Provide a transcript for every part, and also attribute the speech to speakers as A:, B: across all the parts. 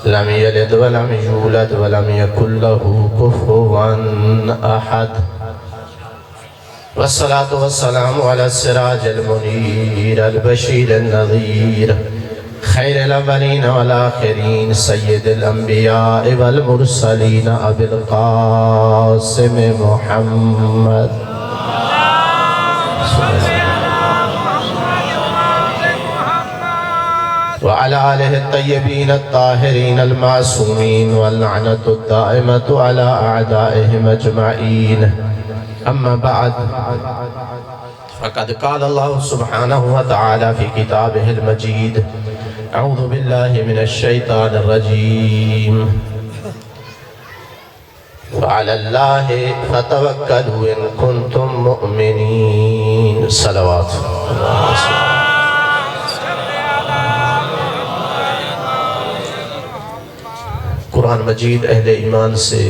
A: لم يلد ولم يولد ولم يكن له كفوا أحد والصلاة والسلام على السراج المنير البشير النذير خير الأولين والآخرين سيد الأنبياء والمرسلين أبي القاسم محمد وعلى آله الطيبين الطاهرين المعصومين واللعنة الدائمة على أعدائهم أجمعين أما بعد فقد قال الله سبحانه وتعالى في كتابه المجيد أعوذ بالله من الشيطان الرجيم وعلى الله فتوكلوا إن كنتم مؤمنين صلوات الله. قرآن مجید اہل ایمان سے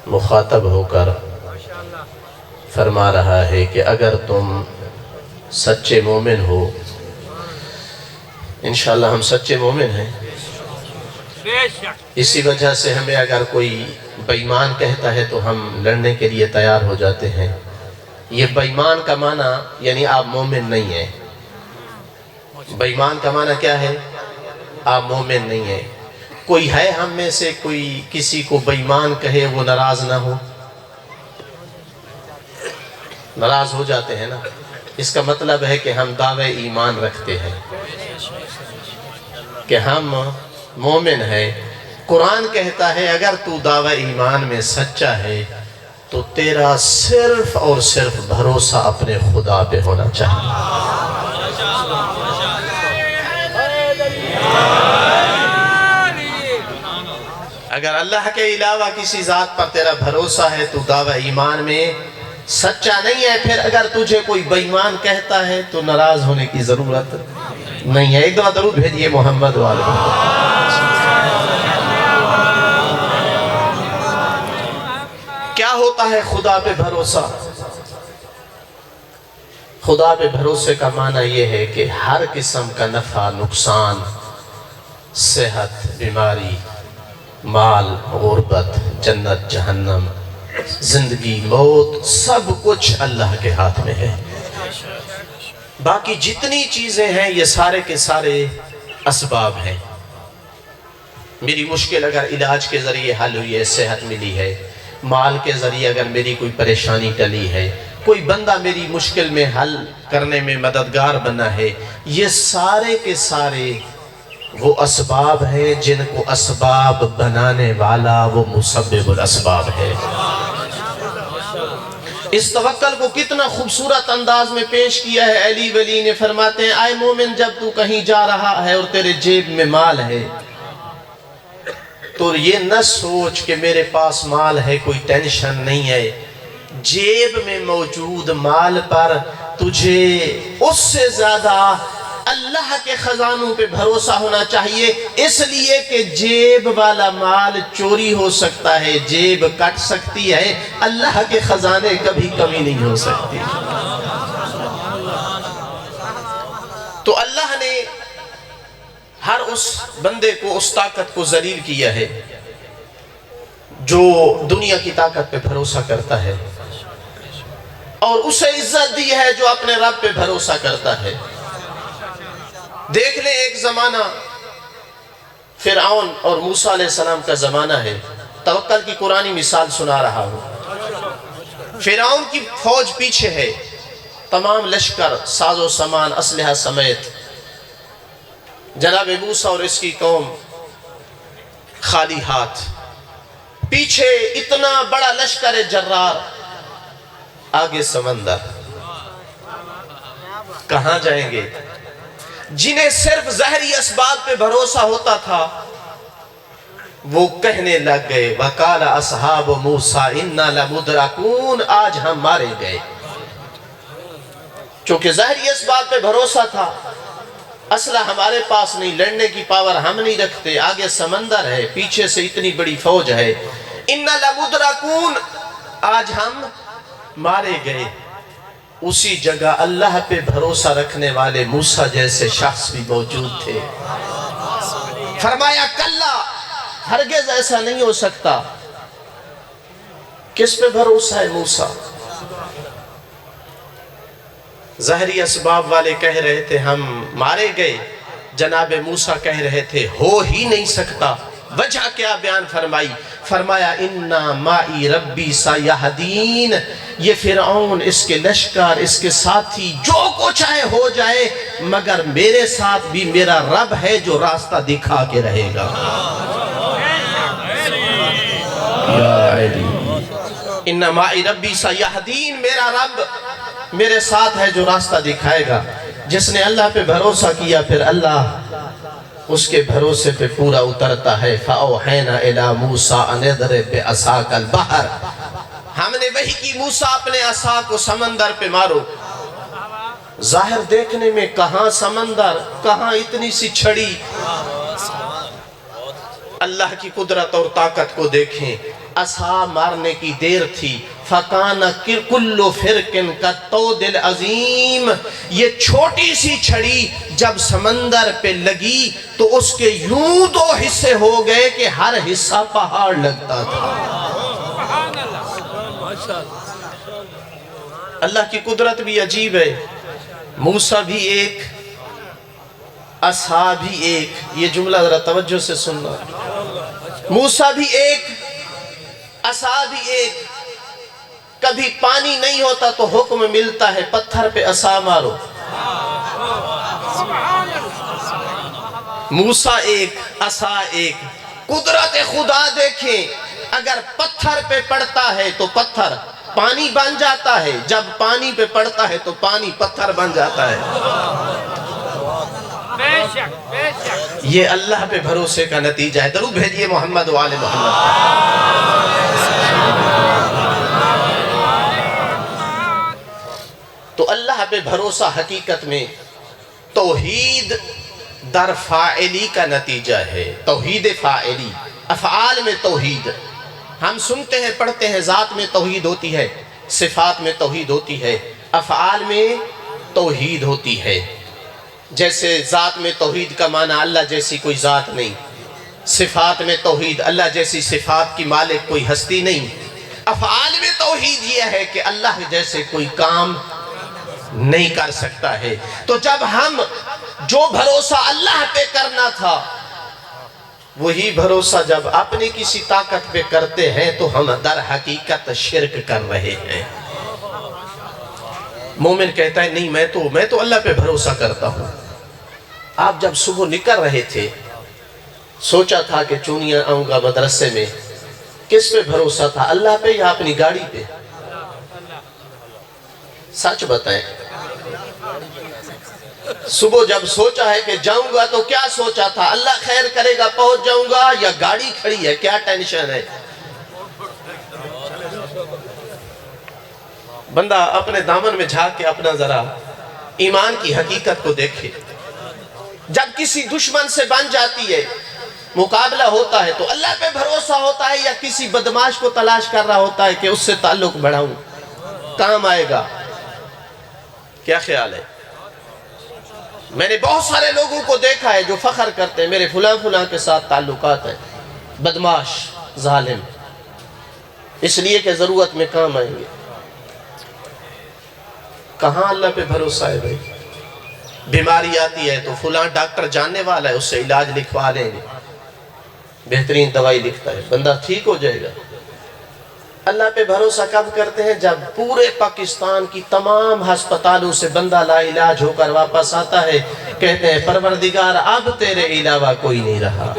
A: مخاطب ہو کر فرما رہا ہے کہ اگر تم سچے مومن ہو، انشاءاللہ ہم سچے مومن ہیں، اسی وجہ سے ہمیں اگر کوئی بے ایمان کہتا ہے تو ہم لڑنے کے لیے تیار ہو جاتے ہیں۔ یہ بے ایمان کا معنی یعنی آپ مومن نہیں ہیں۔ بے ایمان کا معنی کیا ہے؟ آپ مومن نہیں ہیں۔ کوئی ہے ہم میں سے کوئی کسی کو بے ایمان کہے وہ ناراض نہ ہو؟ ناراض ہو جاتے ہیں نا۔ اس کا مطلب ہے کہ ہم دعوے ایمان رکھتے ہیں کہ ہم مومن ہیں۔ قرآن کہتا ہے اگر تو دعوے ایمان میں سچا ہے تو تیرا صرف اور صرف بھروسہ اپنے خدا پہ ہونا چاہیے۔ اگر اللہ کے علاوہ کسی ذات پر تیرا بھروسہ ہے تو دعوی ایمان میں سچا نہیں ہے۔ پھر اگر تجھے کوئی بے ایمان کہتا ہے تو ناراض ہونے کی ضرورت نہیں ہے۔ ایک دعا درود بھیجئے محمد والے۔ کیا ہوتا ہے خدا پہ بھروسہ؟ خدا پہ بھروسے کا معنی یہ ہے کہ ہر قسم کا نفع نقصان، صحت بیماری، مال غربت، جنت جہنم، زندگی موت، سب کچھ اللہ کے ہاتھ میں ہے۔ باقی جتنی چیزیں ہیں یہ سارے کے سارے اسباب ہیں۔ میری مشکل اگر علاج کے ذریعے حل ہوئی ہے، صحت ملی ہے، مال کے ذریعے اگر میری کوئی پریشانی ٹلی ہے، کوئی بندہ میری مشکل میں حل کرنے میں مددگار بنا ہے، یہ سارے کے سارے وہ اسباب ہیں جن کو اسباب بنانے والا وہ مسبب الاسباب ہے۔ اس توکل کو کتنا خوبصورت انداز میں پیش کیا ہے علی ولی نے، فرماتے ہیں اے مومن جب تو کہیں جا رہا ہے اور تیرے جیب میں مال ہے تو یہ نہ سوچ کہ میرے پاس مال ہے کوئی ٹینشن نہیں ہے۔ جیب میں موجود مال پر تجھے اس سے زیادہ اللہ کے خزانوں پہ بھروسہ ہونا چاہیے، اس لیے کہ جیب والا مال چوری ہو سکتا ہے، جیب کٹ سکتی ہے، اللہ کے خزانے کبھی کمی نہیں ہو سکتی۔ تو اللہ نے ہر اس بندے کو اس طاقت کو ذلیل کیا ہے جو دنیا کی طاقت پہ بھروسہ کرتا ہے، اور اسے عزت دی ہے جو اپنے رب پہ بھروسہ کرتا ہے۔ دیکھ لیں ایک زمانہ فرعون اور موسیٰ علیہ السلام کا زمانہ ہے، توکل کی قرآنی مثال سنا رہا ہوں۔ فرعون کی فوج پیچھے ہے، تمام لشکر ساز و سامان اسلحہ سمیت، جناب موسیٰ اور اس کی قوم خالی ہاتھ، پیچھے اتنا بڑا لشکر جرار، آگے سمندر، کہاں جائیں گے؟ جنہیں صرف ظاہری اسباب پہ بھروسہ ہوتا تھا وہ کہنے لگ گئے وَقَالَ أَصْحَابُ مُوسَىٰ إِنَّا لَمُدْرَكُونَ، آج ہم مارے گئے۔ چونکہ ظاہری اسباب پہ بھروسہ تھا، اسلحہ ہمارے پاس نہیں، لڑنے کی پاور ہم نہیں رکھتے، آگے سمندر ہے، پیچھے سے اتنی بڑی فوج ہے، إِنَّا لَمُدْرَكُونَ، آج ہم مارے گئے۔ اسی جگہ اللہ پہ بھروسہ رکھنے والے موسیٰ جیسے شخص بھی موجود تھے۔ فرمایا کلا، ہرگز ایسا نہیں ہو سکتا۔ کس پہ بھروسہ ہے موسیٰ؟ ظاہری اسباب والے کہہ رہے تھے ہم مارے گئے، جناب موسیٰ کہہ رہے تھے ہو ہی نہیں سکتا۔ وجہ کیا بیان فرمائی؟ فرمایا اِنَّا مَعِي رَبِّي سَيَهْدِينَ، یہ فرعون، اس کے لشکر، اس کے ساتھی جو کچھ چاہے ہو جائے، مگر میرے ساتھ بھی میرا رب ہے جو راستہ دکھا کے رہے گا۔ اِنَّا مَعِي رَبِّي سَيَهْدِينَ، میرا رب میرے ساتھ ہے جو راستہ دکھائے گا۔ جس نے اللہ پہ بھروسہ کیا پھر اللہ اس کے بھروسے پہ پورا اترتا ہے۔ فَأَوْحَيْنَا إِلَى مُوسَىٰ أَنِ اضْرِب بِعَصَاكَ الْبَحْرَ، ہم نے وحی کی موسیٰ اپنے عصا کو سمندر پہ مارو۔ ظاہر دیکھنے میں کہاں سمندر، کہاں اتنی سی چھڑی، اللہ کی قدرت اور طاقت کو دیکھیں۔ عصا مارنے کی دیر تھی۔ فَقَانَ كُلُّ فِرْقٍ كَالطَّوْدِ الْعَظِيمِ، یہ چھوٹی سی چھڑی جب سمندر پہ لگی تو اس کے یوں دو حصے ہو گئے کہ ہر حصہ پہاڑ لگتا تھا۔ اللہ کی قدرت بھی عجیب ہے۔ موسیٰ بھی ایک، عصا بھی ایک، یہ جملہ ذرا توجہ سے سننا۔ موسیٰ بھی ایک، عصا بھی ایک۔ کبھی پانی نہیں ہوتا تو حکم ملتا ہے پتھر پہ عصا مارو۔ موسیٰ ایک، عصا ایک۔ قدرت خدا دیکھیں، اگر پتھر پہ پڑتا ہے تو پتھر پانی بن جاتا ہے، جب پانی پہ پڑتا ہے تو پانی پتھر بن جاتا ہے۔ یہ اللہ پہ بھروسے کا نتیجہ ہے۔ درود بھیجئے محمد و آل محمد۔ تو اللہ پہ بھروسہ حقیقت میں توحید در فاعلی کا نتیجہ ہے۔ توحید فاعلی، افعال میں توحید۔ ہم سنتے ہیں پڑھتے ہیں ذات میں توحید ہوتی ہے، صفات میں توحید ہوتی ہے، افعال میں توحید ہوتی ہے۔ جیسے ذات میں توحید کا معنی اللہ جیسی کوئی ذات نہیں، صفات میں توحید اللہ جیسی صفات کی مالک کوئی ہستی نہیں، افعال میں توحید یہ ہے کہ اللہ جیسے کوئی کام نہیں کر سکتا ہے۔ تو جب ہم جو بھروسہ اللہ پہ کرنا تھا وہی بھروسہ جب اپنی کسی طاقت پہ کرتے ہیں تو ہم در حقیقت شرک کر رہے ہیں۔ مومن کہتا ہے نہیں میں تو اللہ پہ بھروسہ کرتا ہوں۔ آپ جب صبح نکل رہے تھے سوچا تھا کہ چونیاں آؤں گا مدرسے میں، کس پہ بھروسہ تھا، اللہ پہ یا اپنی گاڑی پہ؟ سچ بتائیں، صبح جب سوچا ہے کہ جاؤں گا تو کیا سوچا تھا، اللہ خیر کرے گا پہنچ جاؤں گا یا گاڑی کھڑی ہے، کیا ٹینشن ہے؟ بندہ اپنے دامن میں جھانک کے اپنا ذرا ایمان کی حقیقت کو دیکھے۔ جب کسی دشمن سے بن جاتی ہے، مقابلہ ہوتا ہے تو اللہ پہ بھروسہ ہوتا ہے یا کسی بدماش کو تلاش کر رہا ہوتا ہے کہ اس سے تعلق بڑھاؤں، کام آئے گا؟ کیا خیال ہے؟ میں نے بہت سارے لوگوں کو دیکھا ہے جو فخر کرتے ہیں میرے فلاں کے ساتھ تعلقات ہیں، بدماش، ظالم، اس لیے کہ ضرورت میں کام آئیں گے۔ کہاں اللہ پہ بھروسہ ہے بھائی؟ بیماری آتی ہے تو فلاں ڈاکٹر جاننے والا ہے، اس سے علاج لکھوا لیں گے، بہترین دوائی لکھتا ہے، بندہ ٹھیک ہو جائے گا۔ اللہ پہ بھروسہ کب کرتے ہیں؟ جب پورے پاکستان کی تمام ہسپتالوں سے بندہ لا علاج ہو کر واپس آتا ہے، کہتے ہیں پروردگار اب تیرے علاوہ کوئی نہیں رہا۔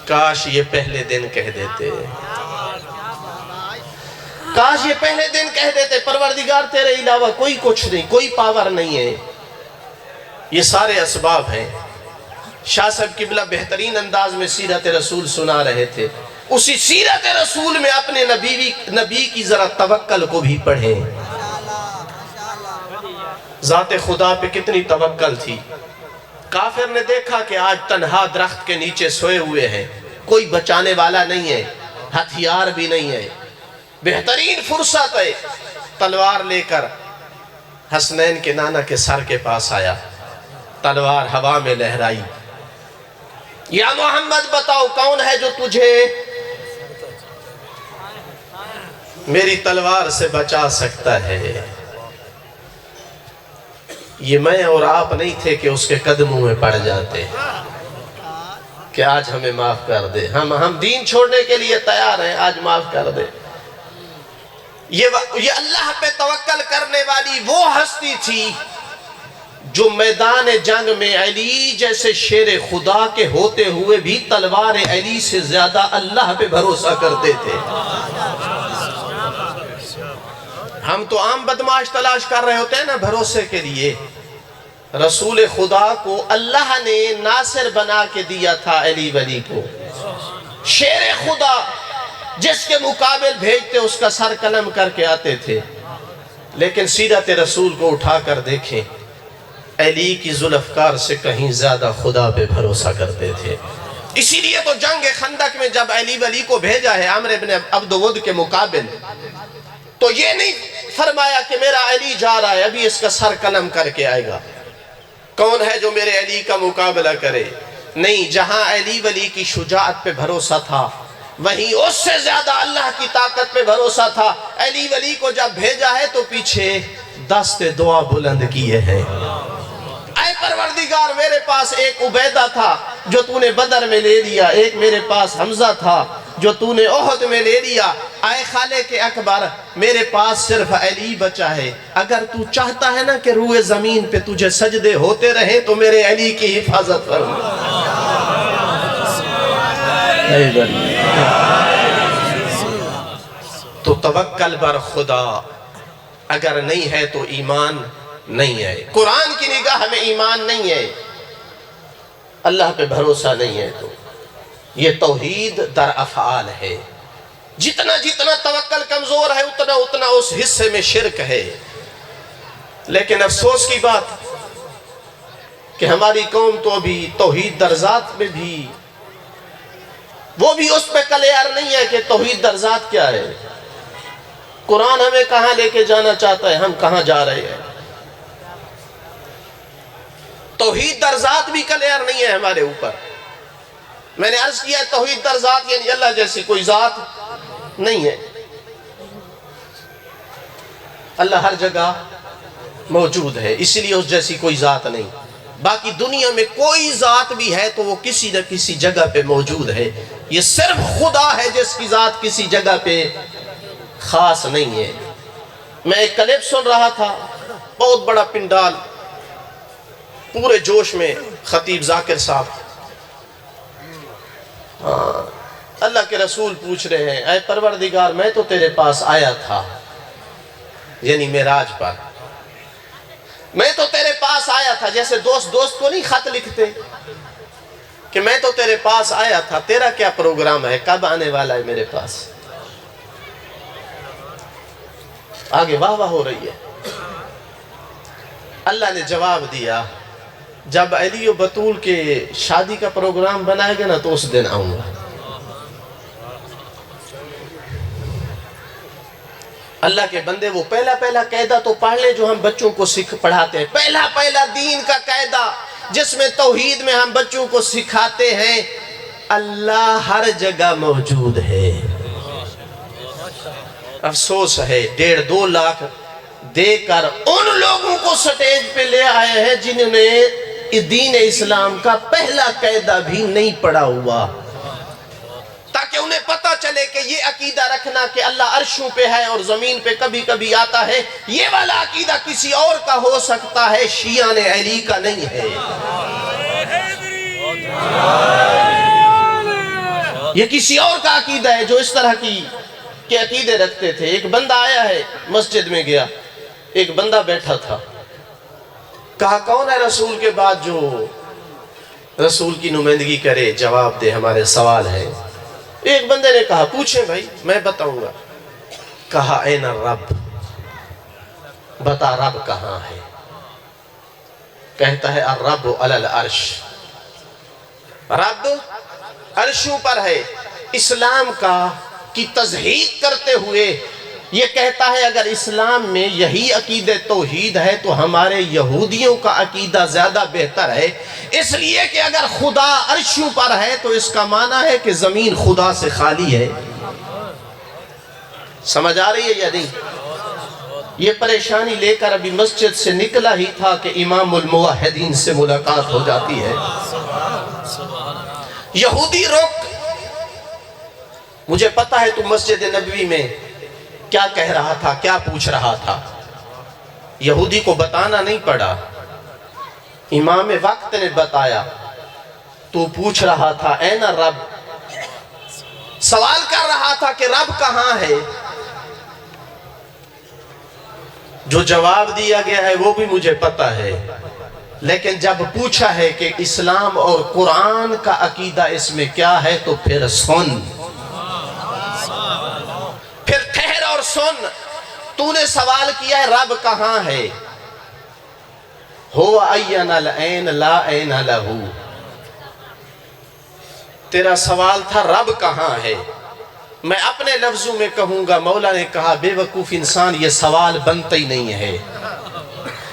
A: کاش یہ پہلے دن کہہ دیتے، کاش یہ پہلے دن کہہ دیتے پروردگار تیرے علاوہ کوئی کچھ نہیں، کوئی پاور نہیں ہے۔ یہ سارے اسباب ہیں۔ شاہ صاحب قبلہ بہترین انداز میں سیرت رسول سنا رہے تھے، اسی سیرت رسول میں اپنے نبی کی ذرا توکل کو بھی پڑھیں۔ ذات خدا پہ کتنی توکل تھی۔ کافر نے دیکھا کہ آج تنہا درخت کے نیچے سوئے ہوئے ہیں، کوئی بچانے والا نہیں ہے، ہتھیار بھی نہیں ہے، بہترین فرصت ہے، تلوار لے کر حسنین کے نانا کے سر کے پاس آیا، تلوار ہوا میں لہرائی، یا محمد بتاؤ کون ہے جو تجھے میری تلوار سے بچا سکتا ہے؟ یہ میں اور آپ نہیں تھے کہ اس کے قدموں میں پڑ جاتے کہ آج ہمیں معاف کر دے، ہم دین چھوڑنے کے لیے تیار ہیں، آج معاف کر دے۔ یہ اللہ پہ توکل کرنے والی وہ ہستی تھی جو میدان جنگ میں علی جیسے شیر خدا کے ہوتے ہوئے بھی تلوار علی سے زیادہ اللہ پہ بھروسہ کرتے تھے۔ ہم تو عام بدماش تلاش کر رہے ہوتے ہیں نا بھروسے کے لیے، رسول خدا کو اللہ نے ناصر بنا کے دیا تھا علی ولی کو، شیر خدا جس کے مقابل بھیجتے اس کا سر قلم کر کے آتے تھے۔ لیکن سیرت رسول کو اٹھا کر دیکھیں، علی کی ذوالفقار سے کہیں زیادہ خدا پہ بھروسہ کرتے تھے۔ اسی لیے تو جنگ خندق میں جب علی ولی کو بھیجا ہے عمرو بن عبد ود کے مقابل، تو یہ نہیں فرمایا کہ میرا علی جا رہا ہے ابھی اس کا سر قلم کر کے آئے گا، کون ہے جو میرے علی کا مقابلہ کرے؟ نہیں، جہاں علی ولی کی شجاعت پہ بھروسہ تھا وہیں اس سے زیادہ اللہ کی طاقت پہ بھروسہ تھا۔ علی ولی کو جب بھیجا ہے تو پیچھے دست دعا بلند کیے ہیں، اے پروردگار میرے پاس ایک عبیدہ تھا جو تو نے بدر میں لے لیا، ایک میرے پاس حمزہ تھا جو تو نے احد میں لے لیا، اے خالق اکبر میرے پاس صرف علی بچا ہے، اگر تو چاہتا ہے نا کہ روئے زمین پہ تجھے سجدے ہوتے رہیں تو میرے علی کی حفاظت فرما۔ تو توکل بر خدا اگر نہیں ہے تو ایمان نہیں ہے، قرآن کی نگاہ میں ایمان نہیں ہے، اللہ پہ بھروسہ نہیں ہے، تو یہ توحید در افعال ہے۔ جتنا جتنا توکل کمزور ہے اتنا اتنا اس حصے میں شرک ہے۔ لیکن افسوس کی بات کہ ہماری قوم تو ابھی توحید در ذات میں بھی وہ بھی اس پہ کلیئر نہیں ہے کہ توحید در ذات کیا ہے، قرآن ہمیں کہاں لے کے جانا چاہتا ہے، ہم کہاں جا رہے ہیں۔ توحید در ذات بھی کلیئر نہیں ہے ہمارے اوپر۔ میں نے عرض کیا توحید در ذات یعنی اللہ جیسی کوئی ذات نہیں ہے، اللہ ہر جگہ موجود ہے، اس لیے اس جیسی کوئی ذات نہیں۔ باقی دنیا میں کوئی ذات بھی ہے تو وہ کسی نہ کسی جگہ پہ موجود ہے، یہ صرف خدا ہے جس کی ذات کسی جگہ پہ خاص نہیں ہے۔ میں ایک کلپ سن رہا تھا، بہت بڑا پنڈال، پورے جوش میں خطیب ذاکر صاحب، اللہ کے رسول پوچھ رہے ہیں اے پروردگار میں تو تیرے پاس آیا تھا، یعنی معراج پر میں تو تیرے پاس آیا تھا، جیسے دوست دوست کو نہیں خط لکھتے کہ میں تو تیرے پاس آیا تھا، تیرا کیا پروگرام ہے، کب آنے والا ہے میرے پاس؟ آگے واہ واہ ہو رہی ہے۔ اللہ نے جواب دیا جب علی و بطول کے شادی کا پروگرام بنائے گا نا تو اس دن آؤں گا۔ اللہ کے بندے وہ پہلا قاعدہ تو پڑھ لیں جو ہم بچوں کو پڑھاتے ہیں، پہلا دین کا قاعدہ جس میں توحید میں ہم بچوں کو سکھاتے ہیں، اللہ ہر جگہ موجود ہے۔ افسوس ہے 1.5-2 لاکھ دے کر ان لوگوں کو سٹیج پہ لے آئے ہیں جنہوں نے دین اسلام کا پہلا قاعدہ بھی نہیں پڑھا ہوا، تاکہ انہیں پتہ چلے کہ یہ عقیدہ رکھنا کہ اللہ عرشوں پہ ہے اور زمین پہ کبھی کبھی آتا ہے، یہ والا عقیدہ کسی اور کا ہو سکتا ہے، شیعان علی کا نہیں ہے۔ یہ کسی اور کا عقیدہ ہے جو اس طرح کے عقیدے رکھتے تھے۔ ایک بندہ آیا ہے، مسجد میں گیا، ایک بندہ بیٹھا تھا، کہا کون ہے رسول کے بعد جو رسول کی نمائندگی کرے، جواب دے، ہمارے سوال ہے۔ ایک بندے نے کہا پوچھیں بھائی میں بتاؤں گا۔ کہا این الرب، بتا رب کہاں ہے؟ کہتا ہے الرب علی العرش، رب عرشوں پر ہے۔ اسلام کی تضحیق کرتے ہوئے یہ کہتا ہے اگر اسلام میں یہی عقیدہ توحید ہے تو ہمارے یہودیوں کا عقیدہ زیادہ بہتر ہے، اس لیے کہ اگر خدا عرشوں پر ہے تو اس کا معنی ہے کہ زمین خدا سے خالی ہے۔ سمجھ آ رہی ہے یا نہیں؟ یہ پریشانی لے کر ابھی مسجد سے نکلا ہی تھا کہ امام الموحدین سے ملاقات ہو جاتی ہے۔ یہودی رک، مجھے پتا ہے تو مسجد نبوی میں کیا کہہ رہا تھا، کیا پوچھ رہا تھا۔ یہودی کو بتانا نہیں پڑا، امام وقت نے بتایا۔ تو پوچھ رہا تھا اے نا رب، سوال کر رہا تھا کہ رب کہاں ہے؟ جو جواب دیا گیا ہے وہ بھی مجھے پتا ہے، لیکن جب پوچھا ہے کہ اسلام اور قرآن کا عقیدہ اس میں کیا ہے تو پھر سن، پھر ٹھہر اور سن۔ تو نے سوال کیا ہے رب کہاں ہے؟ ہو این العین لا عین لہو۔ تیرا سوال تھا رب کہاں ہے؟ میں اپنے لفظوں میں کہوں گا، مولا نے کہا بے وقوف انسان یہ سوال بنتا ہی نہیں ہے،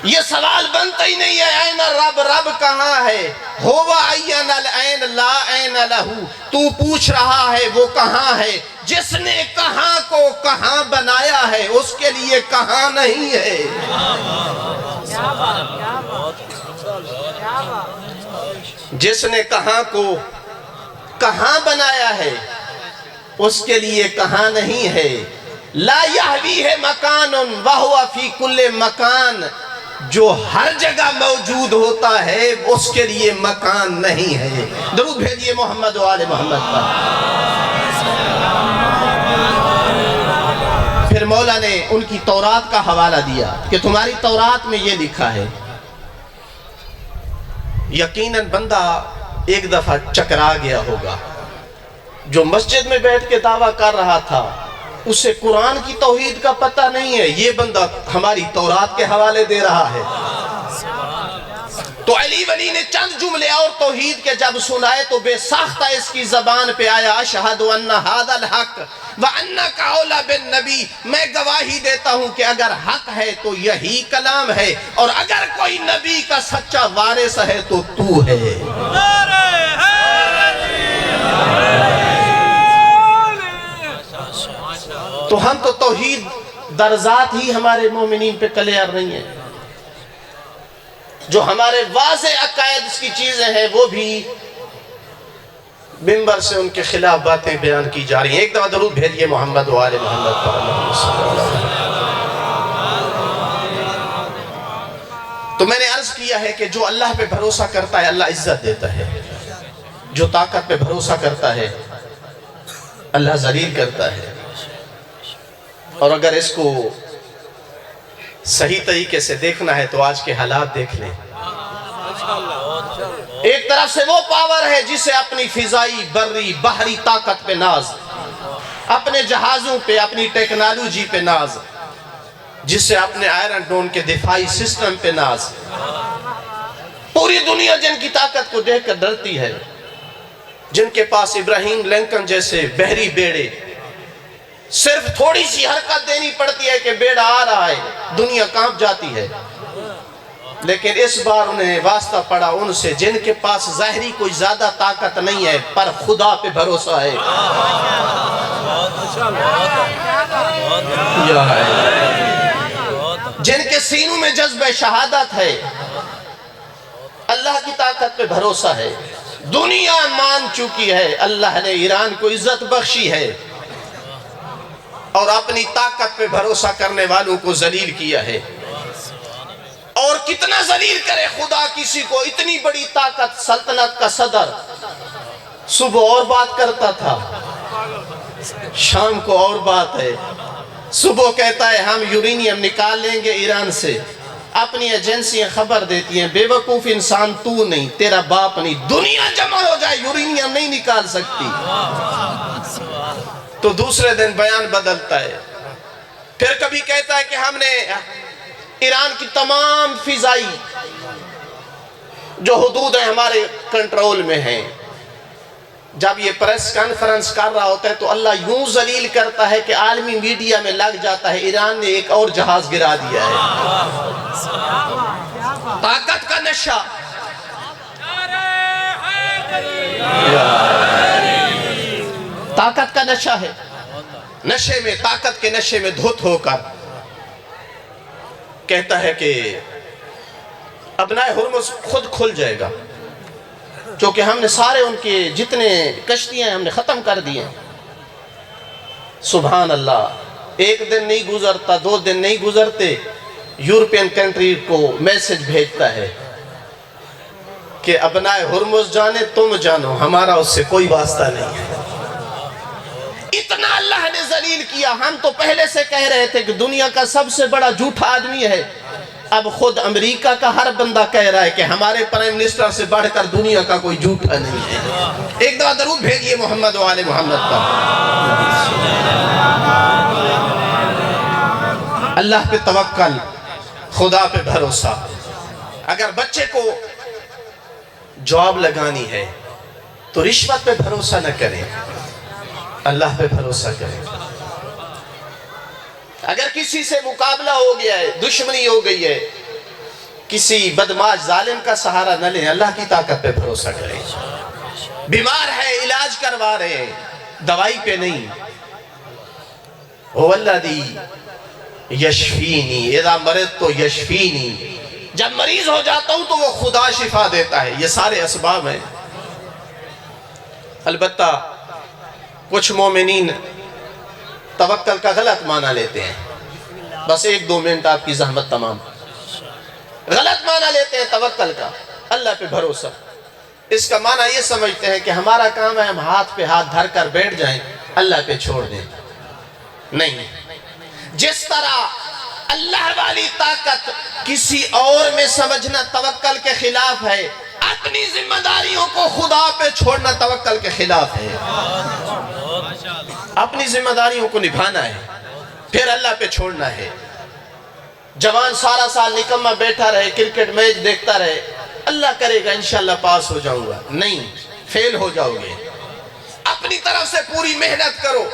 A: یہ سوال بنتا ہی نہیں ہے۔ این رب، رب کہاں ہے؟ ہوا این العین لا عین لہو۔ تو پوچھ رہا ہے وہ کہاں ہے؟ جس نے کہاں کو کہاں بنایا ہے اس کے لیے کہاں نہیں ہے۔ جس نے کہاں کو کہاں بنایا ہے اس کے لیے کہاں نہیں ہے۔ لا یحویہ مکان وہو فی کل مکان، جو ہر جگہ موجود ہوتا ہے اس کے لیے مکان نہیں ہے۔ درود بھیجئے محمد و آل محمد پر۔ پھر مولا نے ان کی تورات کا حوالہ دیا کہ تمہاری تورات میں یہ لکھا ہے۔ یقیناً بندہ ایک دفعہ چکرا گیا ہوگا، جو مسجد میں بیٹھ کے دعویٰ کر رہا تھا اسے قرآن کی توحید کا پتہ نہیں ہے، یہ بندہ ہماری تورات کے حوالے دے رہا ہے۔ تو علی ولی نے چند جملے اور توحید کے جب سنائے تو بے ساختہ اس کی زبان پہ آیا اشہد ان ھذا الحق وانک اولی بالنبی، میں گواہی دیتا ہوں کہ اگر حق ہے تو یہی کلام ہے، اور اگر کوئی نبی کا سچا وارث ہے تو تو ہے۔ تو ہم تو توحید در ذات ہی ہمارے مومنین پہ کلیئر نہیں ہے، جو ہمارے واضح عقائد کی چیزیں ہیں وہ بھی منبر سے ان کے خلاف باتیں بیان کی جا رہی ہیں۔ ایک دفعہ درود بھیجئے محمد و آل محمد پر۔ تو میں نے عرض کیا ہے کہ جو اللہ پہ بھروسہ کرتا ہے اللہ عزت دیتا ہے، جو طاقت پہ بھروسہ کرتا ہے اللہ ذلیل کرتا ہے۔ اور اگر اس کو صحیح طریقے سے دیکھنا ہے تو آج کے حالات دیکھ لیں۔ ایک طرف سے وہ پاور ہے جسے اپنی فضائی، بری، بحری طاقت پہ ناز، اپنے جہازوں پہ، اپنی ٹیکنالوجی پہ ناز، جسے اپنے آئرن ڈوم کے دفاعی سسٹم پہ ناز۔ پوری دنیا جن کی طاقت کو دیکھ کر ڈرتی ہے، جن کے پاس ابراہیم لنکن جیسے بحری بیڑے، صرف تھوڑی سی حرکت دینی پڑتی ہے کہ بیڑا آ رہا ہے دنیا کانپ جاتی ہے۔ لیکن اس بار انہیں واسطہ پڑا ان سے جن کے پاس ظاہری کوئی زیادہ طاقت نہیں ہے پر خدا پہ بھروسہ ہے۔ جن کے سینوں میں جذبہ شہادت ہے، اللہ کی طاقت پہ بھروسہ ہے۔ دنیا مان چکی ہے اللہ نے ایران کو عزت بخشی ہے، اور اپنی طاقت پہ بھروسہ کرنے والوں کو ذلیل کیا ہے۔ اور کتنا ذلیل کرے خدا کسی کو، اتنی بڑی طاقت، سلطنت کا صدر صبح اور بات کرتا تھا، شام کو اور بات ہے۔ صبح کہتا ہے ہم یورینیم نکال لیں گے ایران سے، اپنی ایجنسیاں خبر دیتی ہیں بے وقوف انسان تو نہیں، تیرا باپ نہیں، دنیا جمع ہو جائے یورینیم نہیں نکال سکتی۔ تو دوسرے دن بیان بدلتا ہے، پھر کبھی کہتا ہے کہ ہم نے ایران کی تمام فضائی جو حدود ہیں ہمارے کنٹرول میں ہیں، جب یہ پریس کانفرنس کر رہا ہوتا ہے تو اللہ یوں ذلیل کرتا ہے کہ عالمی میڈیا میں لگ جاتا ہے ایران نے ایک اور جہاز گرا دیا ہے۔ طاقت کا نشہ، طاقت کا نشہ ہے، نشے میں، طاقت کے نشے میں دھت ہو کر کہتا ہے کہ ابنائے ہرمز خود کھل جائے گا، چونکہ ہم نے سارے ان کے جتنے کشتیاں ہیں ہم نے ختم کر دیے۔ سبحان اللہ، ایک دن نہیں گزرتا، 2 دن نہیں گزرتے، یورپین کنٹری کو میسج بھیجتا ہے کہ ابنائے ہرمز جانے تم جانو، ہمارا اس سے کوئی واسطہ نہیں ہے۔ اتنا اللہ نے ذلیل کیا۔ ہم تو پہلے سے کہہ رہے تھے کہ دنیا کا سب سے بڑا جھوٹا آدمی ہے، اب خود امریکہ کا ہر بندہ کہہ رہا ہے کہ ہمارے پرائم منسٹر سے بڑھ کر دنیا کا کوئی جھوٹا نہیں ہے۔ ایک دفعہ درود بھیجئے محمد و آل محمد پر۔ اللہ پہ توکل، خدا پہ بھروسہ۔ اگر بچے کو جاب لگانی ہے تو رشوت پہ بھروسہ نہ کریں، اللہ پہ بھروسہ کریں۔ اگر کسی سے مقابلہ ہو گیا ہے، دشمنی ہو گئی ہے، کسی بدماش ظالم کا سہارا نہ لیں، اللہ کی طاقت پہ بھروسہ کریں۔ بیمار ہے، علاج کروا رہے ہیں، دوائی پہ نہیں۔ وَالَّذِي یشفینی اذا مرضت تو یشفینی، جب مریض ہو جاتا ہوں تو وہ خدا شفا دیتا ہے۔ یہ سارے اسباب ہیں۔ البتہ کچھ مومنین توکل کا غلط معنی لیتے ہیں۔ بس 1-2 منٹ آپ کی زحمت تمام۔ غلط معنی لیتے ہیں توکل کا، اللہ پہ بھروسہ۔ اس کا معنی یہ سمجھتے ہیں کہ ہمارا کام ہے ہم ہاتھ پہ ہاتھ دھر کر بیٹھ جائیں، اللہ پہ چھوڑ دیں۔ نہیں، جس طرح اللہ والی طاقت کسی اور میں سمجھنا توکل کے خلاف ہے، اپنی ذمہ داریوں کو خدا پہ چھوڑنا توکل کے خلاف ہے۔ اپنی ذمہ داریوں کو نبھانا ہے، پھر اللہ پہ چھوڑنا ہے۔ جوان سارا سال نکمہ بیٹھا رہے، کرکٹ میچ دیکھتا رہے، اللہ کرے گا انشاءاللہ پاس ہو جاؤں گا، نہیں، فیل ہو جاؤ گے۔ اپنی طرف سے پوری محنت کرو،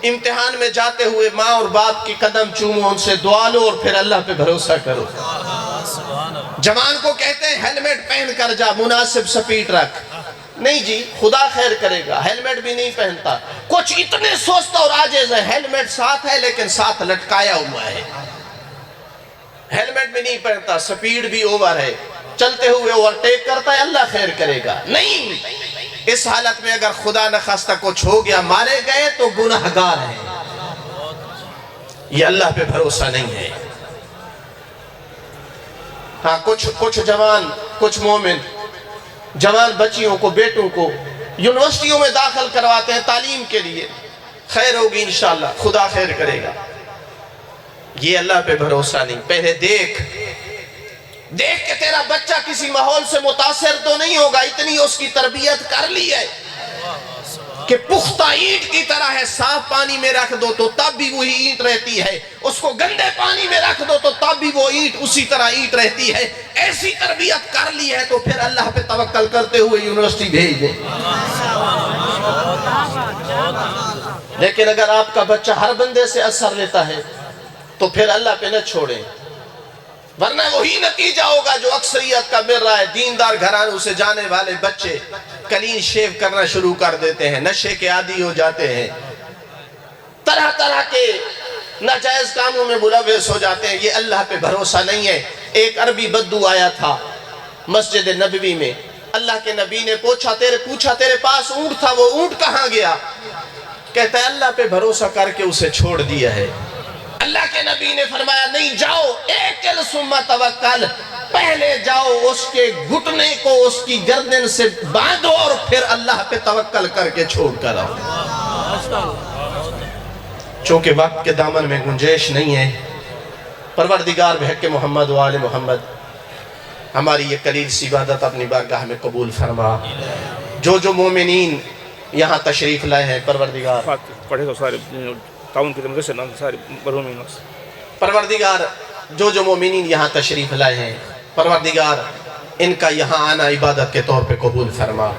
A: امتحان میں جاتے ہوئے ماں اور باپ کی قدم چومو، ان سے دعا لو اور پھر اللہ پہ بھروسہ کرو۔ جوان کو کہتے ہیں ہیلمٹ پہن کر جا، مناسب سپیڈ رکھ، نہیں جی خدا خیر کرے گا، ہیلمٹ بھی نہیں پہنتا۔ کچھ اتنے سوچتا اور عاجز ہے، ہیلمٹ ساتھ ہے لیکن ساتھ لٹکایا ہوا ہے، ہیلمٹ بھی نہیں پہنتا، سپیڈ بھی اوور ہے، چلتے ہوئے اوورٹیک کرتا ہے، اللہ خیر کرے گا، نہیں۔ اس حالت میں اگر خدا نخواستہ کچھ ہو گیا، مارے گئے تو گناہگار ہیں۔ یہ اللہ پہ بھروسہ نہیں ہے۔ ہاں کچھ جوان، کچھ مومن جوان بچیوں کو، بیٹوں کو یونیورسٹیوں میں داخل کرواتے ہیں تعلیم کے لیے، خیر ہوگی انشاءاللہ، خدا خیر کرے گا۔ یہ اللہ پہ بھروسہ نہیں۔ پہلے دیکھ کہ تیرا بچہ کسی ماحول سے متاثر تو نہیں ہوگا، اتنی اس کی تربیت کر لی ہے کہ پختہ اینٹ کی طرح ہے، صاف پانی میں رکھ دو تو تب بھی وہی اینٹ رہتی ہے، اس کو گندے پانی میں رکھ دو تو تب بھی وہ اینٹ اسی طرح اینٹ رہتی ہے۔ ایسی تربیت کر لی ہے تو پھر اللہ پہ توکل کرتے ہوئے یونیورسٹی بھیج دیں۔ لیکن اگر آپ کا بچہ ہر بندے سے اثر لیتا ہے تو پھر اللہ پہ نہ چھوڑیں، ورنہ وہی نتیجہ ہوگا جو اکثریت کا مل رہا ہے۔ دیندار گھرانوں سے جانے والے بچے کلین شیو کرنا شروع کر دیتے ہیں، نشے کے عادی ہو جاتے ہیں، طرح طرح کے ناجائز کاموں میں ملوث ہو جاتے ہیں۔ یہ اللہ پہ بھروسہ نہیں ہے۔ ایک عربی بدو آیا تھا مسجد نبوی میں، اللہ کے نبی نے پوچھا تیرے پاس اونٹ تھا، وہ اونٹ کہاں گیا؟ کہتا ہے اللہ پہ بھروسہ کر کے اسے چھوڑ دیا ہے۔ اللہ کے نبی نے فرمایا نہیں، جاؤ ایکل ثم توکل، پہلے جاؤ اس کے گھٹنے کو اس کی گردن سے باندھو اور پھر اللہ پہ توکل کر کے چھوڑ کر آؤ۔ چونکہ وقت کے دامن میں گنجائش نہیں ہے، پروردگار بحق محمد و آل محمد ہماری یہ قلیل سی عبادت اپنی بارگاہ میں قبول فرما۔ جو مومنین یہاں تشریف لائے ہیں پروردگار
B: پڑھے تو سارے تعاون کی طرف سے نام سارے مرحومین،
A: پروردگار جو مومنین یہاں تشریف لائے ہیں پروردگار ان کا یہاں آنا عبادت کے طور پہ قبول فرما۔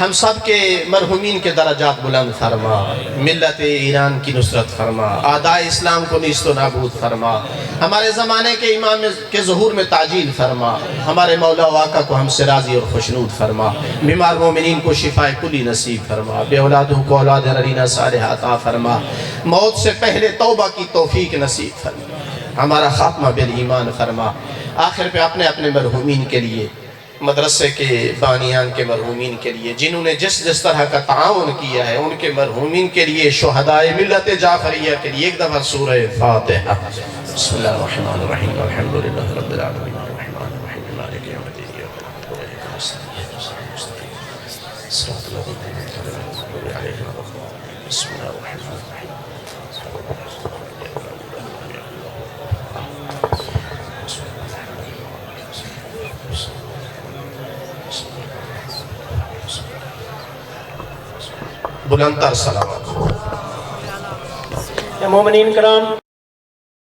A: ہم سب کے مرحومین کے درجات بلند فرما، ملت ایران کی نصرت فرما، اعداء اسلام کو نیست و نابود فرما، ہمارے زمانے کے امام کے ظہور میں تعجیل فرما، ہمارے مولا و آقا کو ہم سے راضی اور خوشنود فرما، بیمار مومنین کو شفاء کلی نصیب فرما، بے اولادوں کو اولاد رینہ صالحہ عطا فرما، موت سے پہلے توبہ کی توفیق نصیب فرما، ہمارا خاتمہ بالایمان فرما۔ آخر پہ اپنے اپنے مرحومین کے لیے، مدرسے کے بانیان کے مرحومین کے لیے، جنہوں نے جس جس طرح کا تعاون کیا ہے، ان کے مرحومین کے لیے، شہدائے ملت جعفریہ کے لیے ایک دفعہ سورہ فاتحہ۔ بسم اللہ الرحمن الرحیم، الحمدللہ رب العالمین، الرحمن الرحیم، مالک یوم الدین، ایاک نعبد و ایاک نستعین، صراط الذین انعمت علیہم غیر المغضوب علیہم۔ بسم اللہ الرحمن الرحیم۔ بلند تر سلامات۔
C: یا مومنین کرام